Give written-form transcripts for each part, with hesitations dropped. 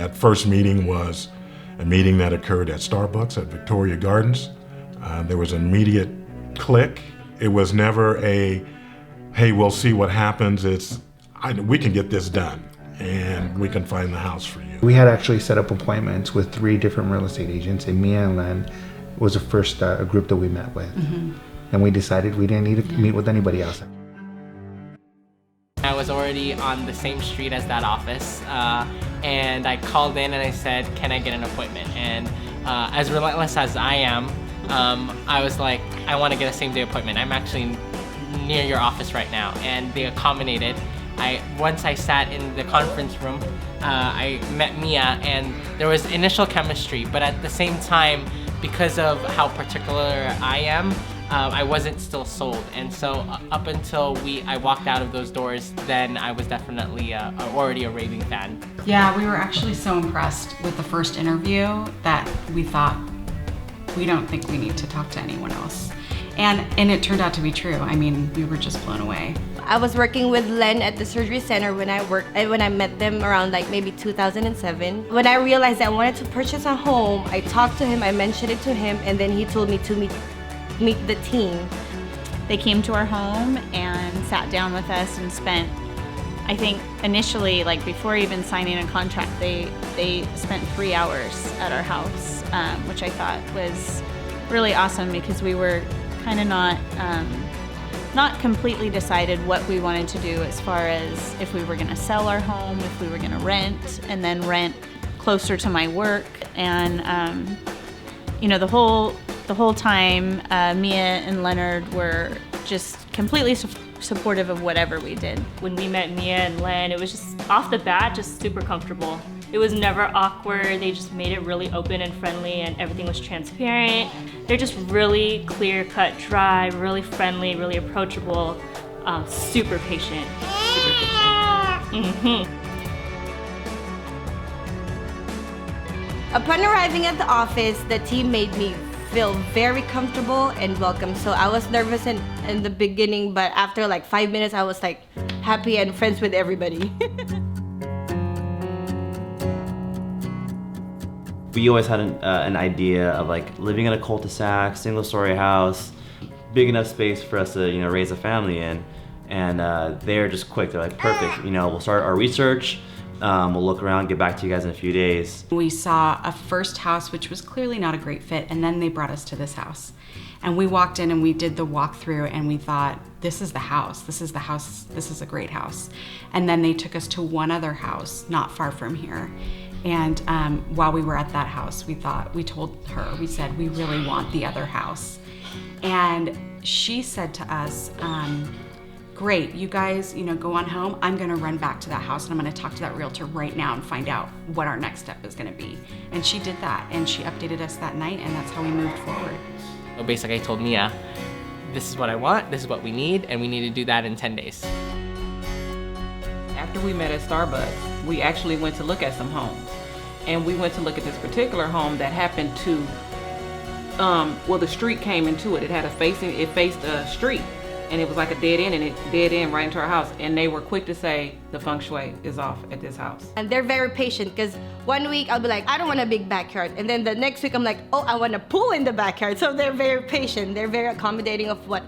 That first meeting was a meeting that occurred at Starbucks at Victoria Gardens. There was an immediate click. It was never a, hey, we'll see what happens. It's, we can get this done and we can find the house for you. We had actually set up appointments with 3 different real estate agents, and Mia and Len was the first group that we met with. And we decided we didn't need to meet with anybody else. I was already on the same street as that office, and I called in and I said, can I get an appointment? And as relentless as I am, I was like, I want to get a same-day appointment. I'm actually near your office right now. And they accommodated. Once I sat in the conference room, I met Mia, and there was initial chemistry, but at the same time, because of how particular I am, I wasn't still sold. And so up until I walked out of those doors, then I was definitely already a raving fan. Yeah, we were actually so impressed with the first interview that we thought, we don't think we need to talk to anyone else. And it turned out to be true. I mean, we were just blown away. I was working with Len at the surgery center when I met them around like maybe 2007. When I realized I wanted to purchase a home, I talked to him, I mentioned it to him, and then he told me to meet the team. They came to our home and sat down with us and spent, I think initially, like before even signing a contract, they spent 3 hours at our house, which I thought was really awesome because we were kind of not completely decided what we wanted to do as far as if we were going to sell our home, if we were going to rent, and then rent closer to my work. And you know, the whole time, Mia and Leonard were just completely supportive of whatever we did. When we met Mia and Len, it was just off the bat, just super comfortable. It was never awkward. They just made it really open and friendly, and everything was transparent. They're just really clear-cut, dry, really friendly, really approachable, super patient. Super patient. Upon arriving at the office, the team made me feel very comfortable and welcome. So I was nervous in the beginning, but after like 5 minutes, I was like happy and friends with everybody. We always had an idea of like living in a cul-de-sac, single-story house, big enough space for us to, you know, raise a family in. And they're just quick. They're like, perfect. You know, we'll start our research. We'll look around, get back to you guys in a few days. We saw a first house, which was clearly not a great fit, and then they brought us to this house. And we walked in and we did the walkthrough, and we thought, this is the house. This is the house. This is a great house. And then they took us to one other house not far from here. And while we were at that house, we told her, we said, we really want the other house. And she said to us, great, you guys, you know, go on home. I'm gonna run back to that house and I'm gonna talk to that realtor right now and find out what our next step is gonna be. And she did that, and she updated us that night, and that's how we moved forward. So basically I told Mia, this is what I want, this is what we need, and we need to do that in 10 days. After we met at Starbucks, we actually went to look at some homes. And we went to look at this particular home that happened to, well, the street came into it. It faced a street, and it was like a dead end, and it dead end right into our house. And they were quick to say the feng shui is off at this house. And they're very patient, because 1 week I'll be like, I don't want a big backyard. And then the next week I'm like, oh, I want a pool in the backyard. So they're very patient. They're very accommodating of what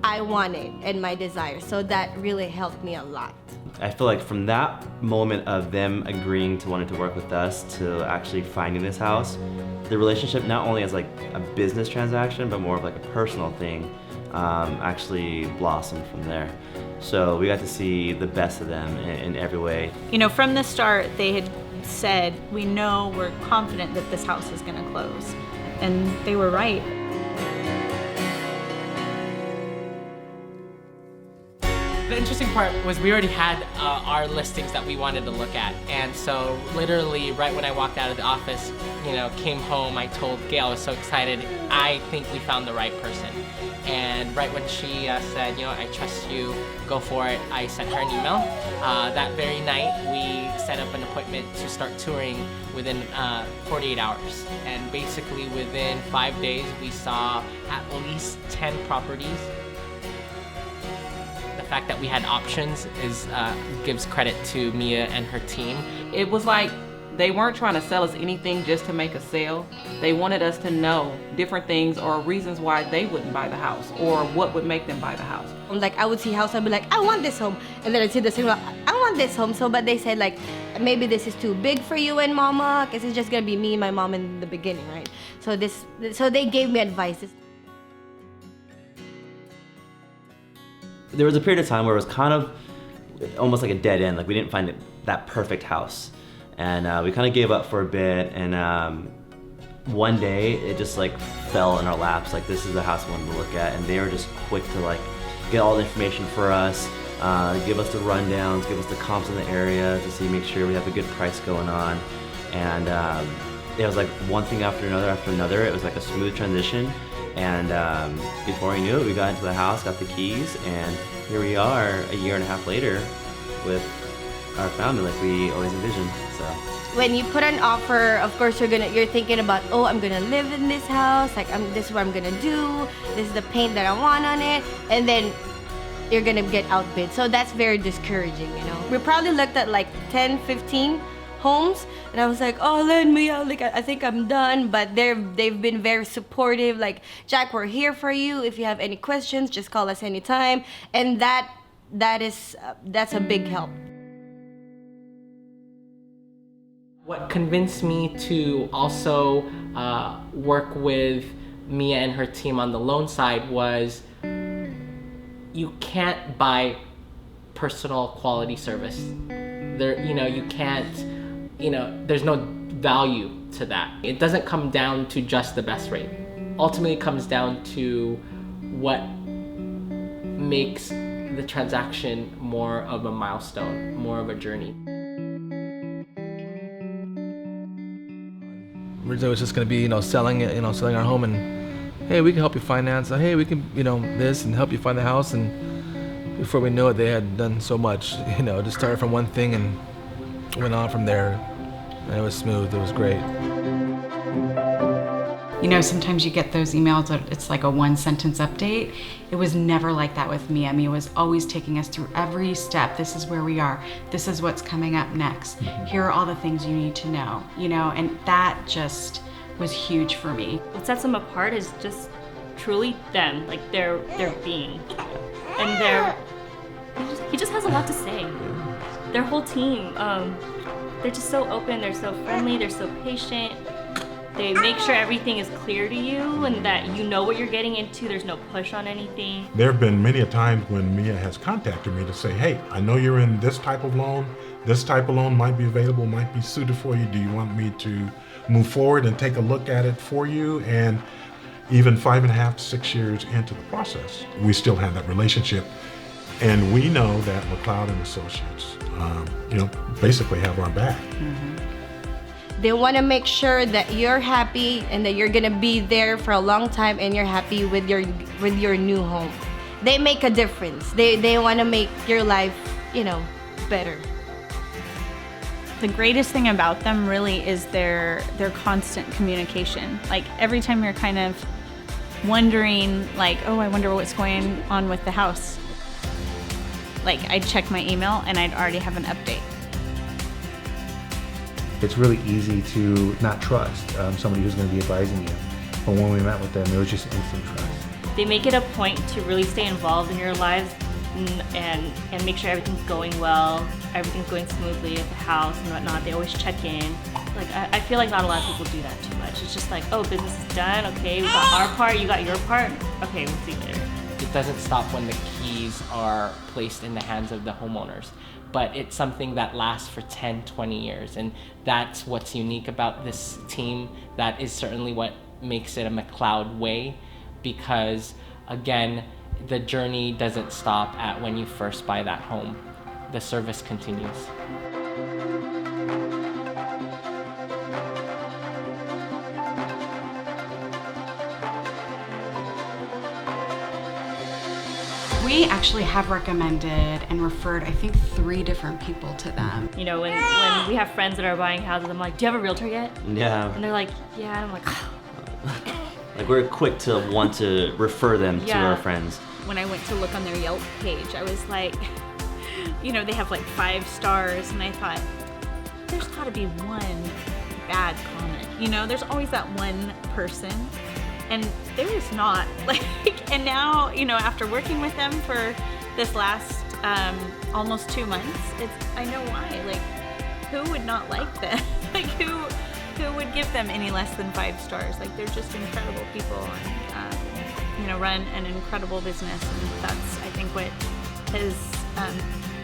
I wanted and my desires. So that really helped me a lot. I feel like from that moment of them agreeing to wanting to work with us to actually finding this house, the relationship not only as like a business transaction, but more of like a personal thing, actually blossomed from there. So we got to see the best of them in every way. You know, from the start, they had said, we know, we're confident that this house is gonna close. And they were right. The interesting part was we already had our listings that we wanted to look at, and so literally right when I walked out of the office, you know, came home, I told Gail, I was so excited, I think we found the right person. And right when she said, you know, I trust you, go for it, I sent her an email. That very night, we set up an appointment to start touring within 48 hours. And basically within 5 days, we saw at least 10 properties. The fact that we had options gives credit to Mia and her team. It was like They weren't trying to sell us anything just to make a sale. They wanted us to know different things or reasons why they wouldn't buy the house or what would make them buy the house. Like I would see house, I'd be like, I want this home. And then I'd see the same one, I want this home. So, but they said like, maybe this is too big for you and mama, because it's just gonna be me and my mom in the beginning, right? So they gave me advice. There was a period of time where it was kind of almost like a dead end. Like we didn't find that perfect house. And we kind of gave up for a bit, and one day it just like fell in our laps. Like, this is the house we wanted to look at, and they were just quick to like get all the information for us, give us the rundowns, give us the comps in the area to make sure we have a good price going on. And it was like one thing after another. It was like a smooth transition, and before we knew it, we got into the house, got the keys, and here we are a year and a half later with our family like we always envisioned. So when you put an offer, of course you're thinking about, oh, I'm gonna live in this house, like this is what I'm gonna do, this is the paint that I want on it, and then you're gonna get outbid. So that's very discouraging, you know. We probably looked at like 10, 15 homes, and I was like, oh, let me out, like I think I'm done. But they've been very supportive, like, Jack, we're here for you. If you have any questions, just call us anytime. And that's a big help. What convinced me to also work with Mia and her team on the loan side was you can't buy personal quality service. You can't, there's no value to that. It doesn't come down to just the best rate. Ultimately, it comes down to what makes the transaction more of a milestone, more of a journey. Originally, it was just going to be, selling it, selling our home, and hey, we can help you finance. Hey, we can, this and help you find the house. And before we knew it, they had done so much. Just started from one thing and went on from there. And it was smooth. It was great. Sometimes you get those emails that it's like a one-sentence update. It was never like that with Mia. Mia was always taking us through every step. This is where we are. This is what's coming up next. Here are all the things you need to know, and that just was huge for me. What sets them apart is just truly them, like their being. And he just has a lot to say. Their whole team, they're just so open, they're so friendly, they're so patient. They make sure everything is clear to you and that you know what you're getting into. There's no push on anything. There have been many a times when Mia has contacted me to say, hey, I know you're in this type of loan. This type of loan might be available, might be suited for you. Do you want me to move forward and take a look at it for you? And even 5.5 to 6 years into the process, we still have that relationship. And we know that McLeod Associates, basically have our back. Mm-hmm. They want to make sure that you're happy and that you're gonna be there for a long time and you're happy with your new home. They make a difference. They want to make your life, better. The greatest thing about them really is their constant communication. Like every time you're kind of wondering, like, oh, I wonder what's going on with the house. Like I'd check my email and I'd already have an update. It's really easy to not trust somebody who's going to be advising you. But when we met with them, it was just instant trust. They make it a point to really stay involved in your lives and make sure everything's going well, everything's going smoothly at the house and whatnot. They always check in. Like I feel like not a lot of people do that too much. It's just like, oh, business is done. Okay, we got our part. You got your part. Okay, we'll see you later. It doesn't stop when the keys are placed in the hands of the homeowners. But it's something that lasts for 10, 20 years. And that's what's unique about this team. That is certainly what makes it a McLeod way, because again, the journey doesn't stop at when you first buy that home. The service continues. We actually have recommended and referred, I think, 3 different people to them. When we have friends that are buying houses, I'm like, do you have a realtor yet? Yeah. And they're like, yeah. And I'm like, like we're quick to want to refer them to our friends. When I went to look on their Yelp page, I was like, they have like 5 stars, and I thought, there's got to be one bad comment. You know, there's always that one person, and there is not. Like, and now, you know, after working with them for this last almost 2 months, I know why. Like, who would not like them? Like, who would give them any less than 5 stars? Like, they're just incredible people, and you know, run an incredible business, and that's, I think, what has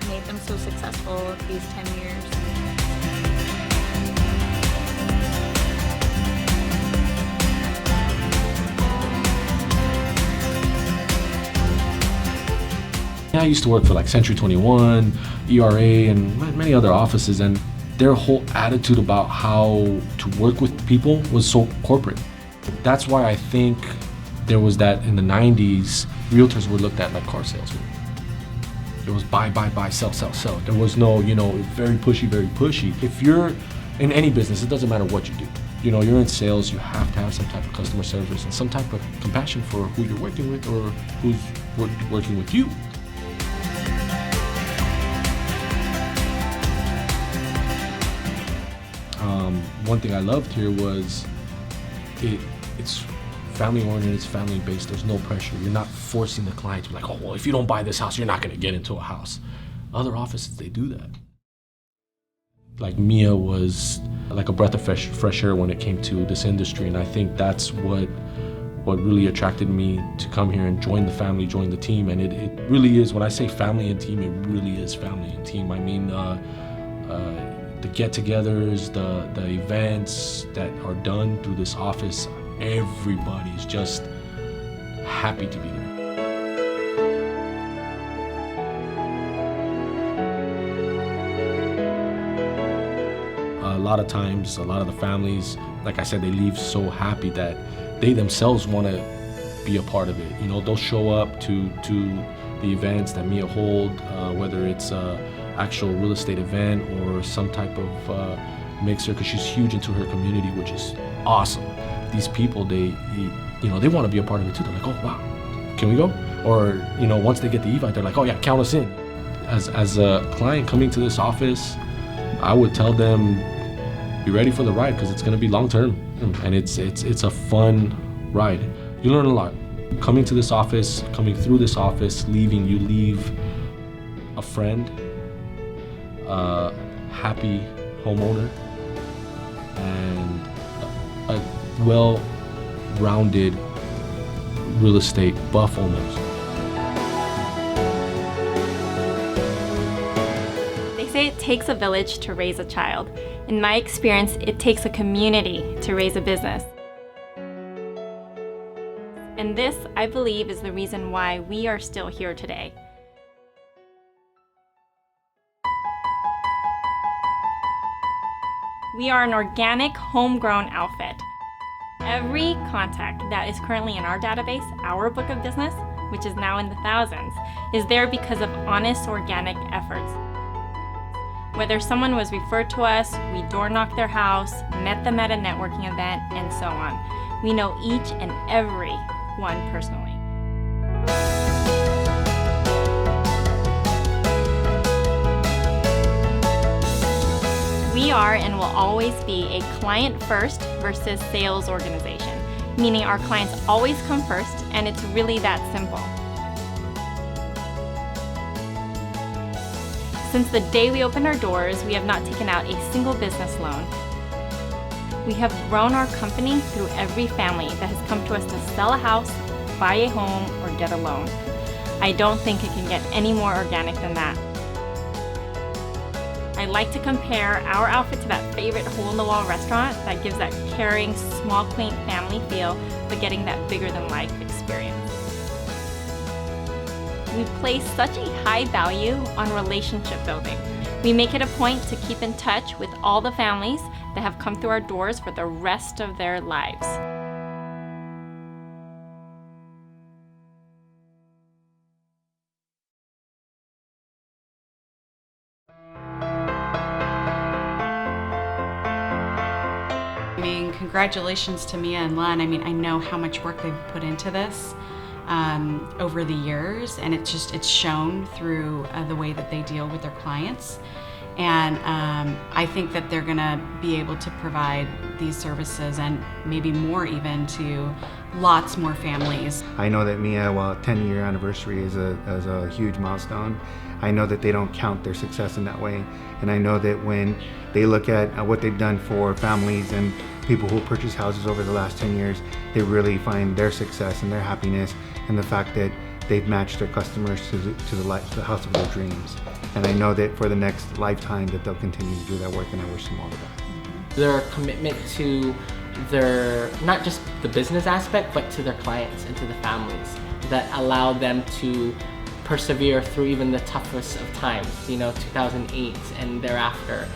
made them so successful these 10 years. I used to work for like Century 21, ERA, and many other offices, and their whole attitude about how to work with people was so corporate. That's why I think there was that in the 90s, realtors were looked at like car salesmen. It was buy, sell, sell, sell. There was no, you know, very pushy, very pushy. If you're in any business, it doesn't matter what you do. You know, you're in sales, you have to have some type of customer service and some type of compassion for who you're working with or who's working with you. One thing I loved here was it's family-oriented, it's family-based, there's no pressure. You're not forcing the client to be like, oh, well, if you don't buy this house, you're not gonna get into a house. Other offices, they do that. Like Mia was like a breath of fresh air when it came to this industry, and I think that's what really attracted me to come here and join the family, join the team. And it really is, when I say family and team, it really is family and team. I mean, the get-togethers, the events that are done through this office, everybody's just happy to be there. A lot of times, a lot of the families, like I said, they leave so happy that they themselves want to be a part of it. You know, they'll show up to the events that Mia hold, whether it's actual real estate event or some type of mixer, because she's huge into her community, which is awesome. These people, they want to be a part of it too. They're like, oh wow, can we go? Or, you know, once they get the evite, they're like, oh yeah, count us in. As a client coming to this office, I would tell them, be ready for the ride, because it's going to be long term, and it's a fun ride. You learn a lot. Coming to this office, coming through this office, leaving, you leave a friend, a happy homeowner, and a well-rounded real estate buff almost. They say it takes a village to raise a child. In my experience, it takes a community to raise a business. And this, I believe, is the reason why we are still here today. We are an organic, homegrown outfit. Every contact that is currently in our database, our book of business, which is now in the thousands, is there because of honest, organic efforts. Whether someone was referred to us, we door knocked their house, met them at a networking event, and so on. We know each and every one personally. We are and will always be a client-first versus sales organization, meaning our clients always come first, and it's really that simple. Since the day we opened our doors, we have not taken out a single business loan. We have grown our company through every family that has come to us to sell a house, buy a home, or get a loan. I don't think it can get any more organic than that. I like to compare our outfit to that favorite hole-in-the-wall restaurant that gives that caring, small, quaint family feel, but getting that bigger-than-life experience. We place such a high value on relationship building. We make it a point to keep in touch with all the families that have come through our doors for the rest of their lives. I mean, congratulations to Mia and Len. I mean, I know how much work they've put into this over the years, and it's shown through the way that they deal with their clients. And I think that they're gonna be able to provide these services and maybe more even to lots more families. I know that Mia, while 10-year anniversary is a huge milestone, I know that they don't count their success in that way. And I know that when they look at what they've done for families and people who purchase houses over the last 10 years, they really find their success and their happiness in the fact that they've matched their customers to the house of their dreams. And I know that for the next lifetime that they'll continue to do that work, and I wish them all the best. Their commitment to their, not just the business aspect, but to their clients and to the families that allow them to persevere through even the toughest of times, 2008 and thereafter.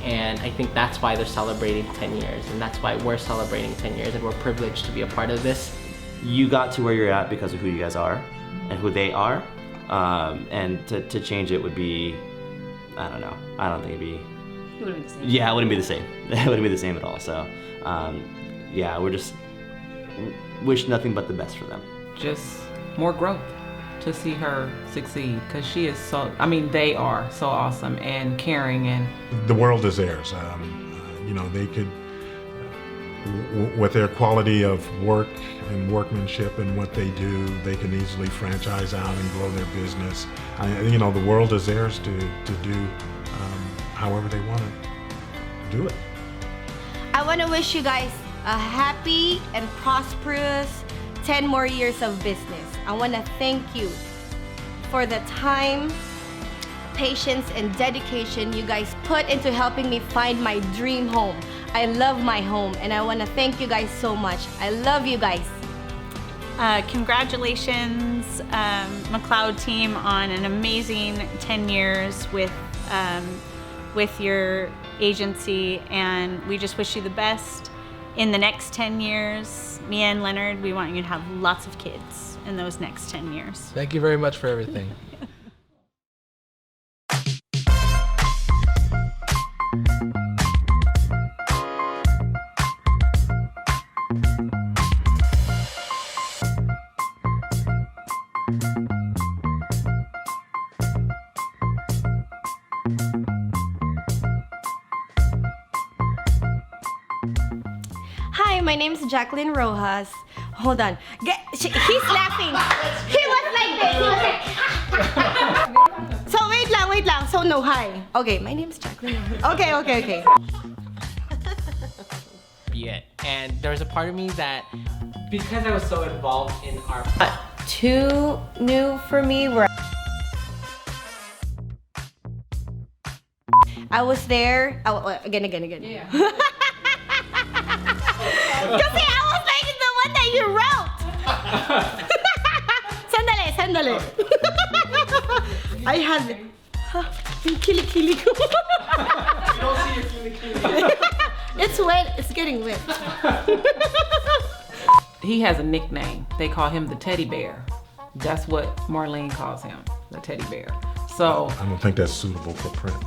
And I think that's why they're celebrating 10 years, and that's why we're celebrating 10 years, and we're privileged to be a part of this. You got to where you're at because of who you guys are and who they are. And to change it would be, I don't know. I don't think it'd be. It wouldn't be the same. Yeah, it wouldn't be the same. It wouldn't be the same at all. So, yeah, we're just wish nothing but the best for them. Just more growth to see her succeed, because she is they are so awesome and caring, and The world is theirs. They could, with their quality of work and workmanship and what they do, they can easily franchise out and grow their business. The world is theirs to do however they want to do it. I want to wish you guys a happy and prosperous 10 more years of business. I want to thank you for the time, patience, and dedication you guys put into helping me find my dream home. I love my home, and I want to thank you guys so much. I love you guys. Congratulations, McLeod team, on an amazing 10 years with your agency, and we just wish you the best in the next 10 years. Mia and Leonard, we want you to have lots of kids in those next 10 years. Thank you very much for everything. Hi, my name is Jacqueline Rojas. Hold on. He's laughing. He was like this. He was like, so wait lang. So no, hi. Okay, my name is Jacqueline. Okay. Be it. And there was a part of me that, because I was so involved in our Too new for me were I was there. Again. Yeah. Kasi I was like the one that you wrote. Sandali. I had yung kilikili ko. You don't see your kilikili. It's wet. It's getting wet. he has a nickname. They call him the teddy bear. That's what Marlene calls him, the teddy bear. So I don't think that's suitable for print.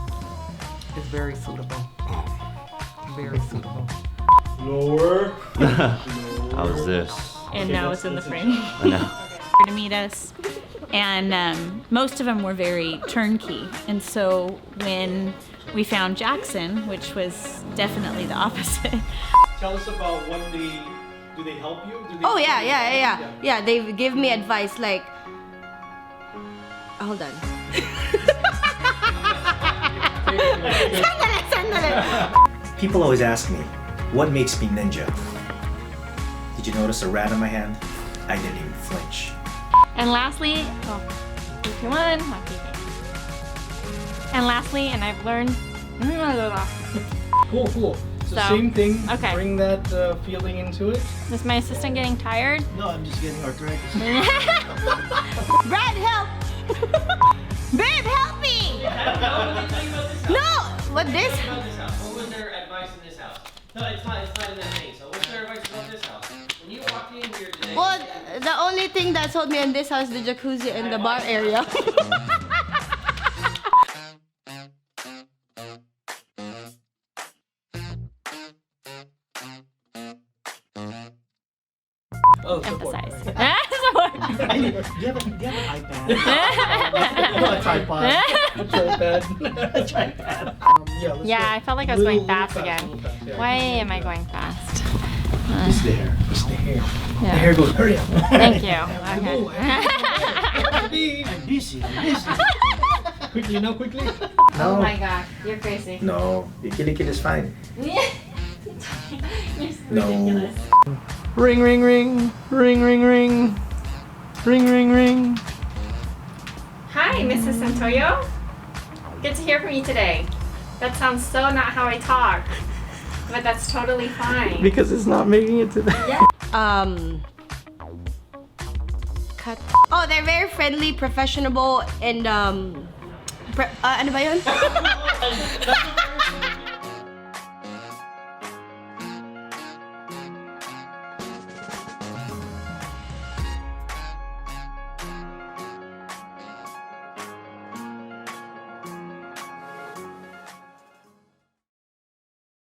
it's very suitable. Very suitable. Lower. How's this? And now it's in the frame. I know. To meet us, and most of them were very turnkey. And so when we found Jackson, which was definitely the opposite. Tell us about what do they help you? Oh yeah. They give me advice like, hold on. Sandali. People always ask me, what makes me ninja? Did you notice a rat on my hand? I didn't even flinch. And lastly, if you want, my favorite. And lastly, and I've learned. Cool. So same thing. Okay. Bring that feeling into it. Is my assistant getting tired? No, I'm just getting arthritis. Brad, help! Babe, help me! No! What this? What was their advice in this house? No, it's not in that thing. So what's their advice about this house? When you walked in here today. Well, the only thing that sold me in this house is the jacuzzi and the bar area. Emphasize. Support. Do you have an iPad? No, a tripod. A tripod. A tripod. Yeah, I felt like I was going fast again. Why am I going fast? It's the hair. It's the hair. Yeah. The hair goes, hurry up. Thank you. Okay. I'm busy. I'm busy. Quickly, no, quickly. Oh my god, you're crazy. No, the kilikil is fine. You're so No. ridiculous. Ring, ring, ring, ring, ring, ring, ring, ring, ring. Hi, Mrs. Santoyo. Good to hear from you today. That sounds so not how I talk, but that's totally fine. Because it's not making it to the. Cut. Oh, they're very friendly, professional, and ano ba yun?